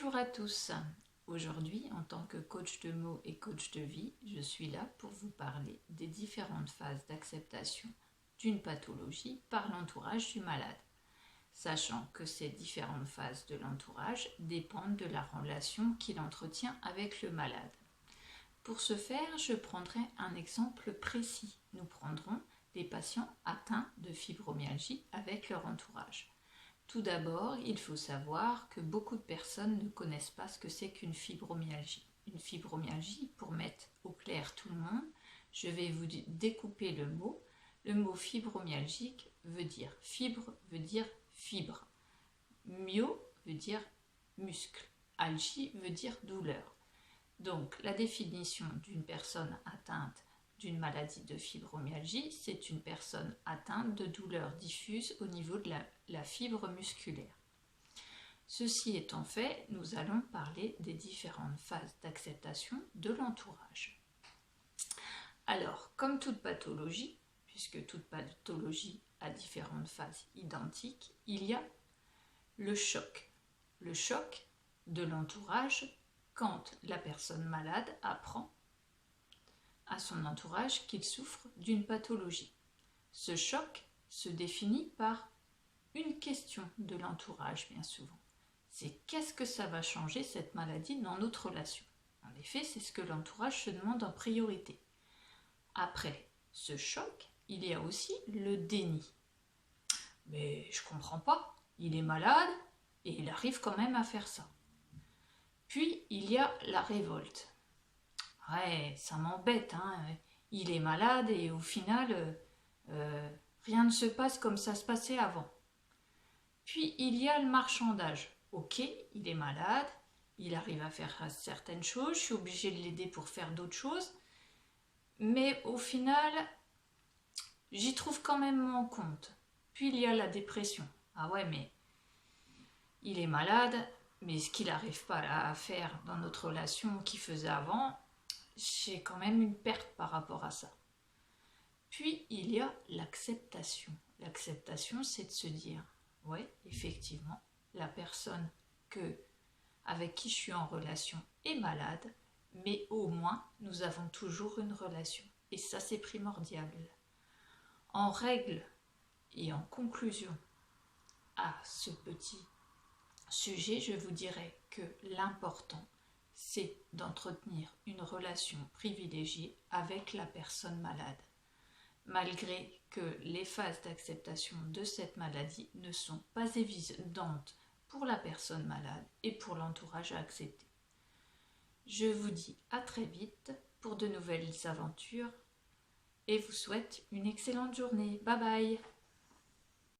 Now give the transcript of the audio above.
Bonjour à tous. Aujourd'hui, en tant que coach de mots et coach de vie, je suis là pour vous parler des différentes phases d'acceptation d'une pathologie par l'entourage du malade, sachant que ces différentes phases de l'entourage dépendent de la relation qu'il entretient avec le malade. Pour ce faire, je prendrai un exemple précis. Nous prendrons des patients atteints de fibromyalgie avec leur entourage. Tout d'abord, il faut savoir que beaucoup de personnes ne connaissent pas ce que c'est qu'une fibromyalgie. Une fibromyalgie, pour mettre au clair tout le monde, je vais vous découper le mot. Le mot fibromyalgique veut dire fibre, veut dire fibre. Myo veut dire muscle. Algie veut dire douleur. Donc, la définition d'une personne atteinte d'une maladie de fibromyalgie, c'est une personne atteinte de douleurs diffuses au niveau de la fibre musculaire. Ceci étant fait, nous allons parler des différentes phases d'acceptation de l'entourage. Alors, comme toute pathologie, puisque toute pathologie a différentes phases identiques, il y a le choc. Le choc de l'entourage quand la personne malade apprend à son entourage qu'il souffre d'une pathologie. Ce choc se définit par une question de l'entourage bien souvent. C'est qu'est-ce que ça va changer cette maladie dans notre relation? En effet, c'est ce que l'entourage se demande en priorité. Après ce choc, il y a aussi le déni. Mais je comprends pas, il est malade et il arrive quand même à faire ça. Puis il y a la révolte. Ouais, ça m'embête, hein. Il est malade et au final, rien ne se passe comme ça se passait avant. Puis il y a le marchandage. Ok, il est malade, il arrive à faire certaines choses, je suis obligée de l'aider pour faire d'autres choses, mais au final, j'y trouve quand même mon compte. Puis il y a la dépression. Ah ouais, mais il est malade, mais ce qu'il n'arrive pas à faire dans notre relation qu'il faisait avant, j'ai quand même une perte par rapport à ça. Puis il y a l'acceptation. L'acceptation, c'est de se dire, ouais, effectivement, la personne avec qui je suis en relation est malade, mais au moins, nous avons toujours une relation. Et ça, c'est primordial. En règle et en conclusion à ce petit sujet, je vous dirais que l'important, c'est d'entretenir une relation privilégiée avec la personne malade, malgré que les phases d'acceptation de cette maladie ne sont pas évidentes pour la personne malade et pour l'entourage à accepter. Je vous dis à très vite pour de nouvelles aventures et vous souhaite une excellente journée. Bye bye!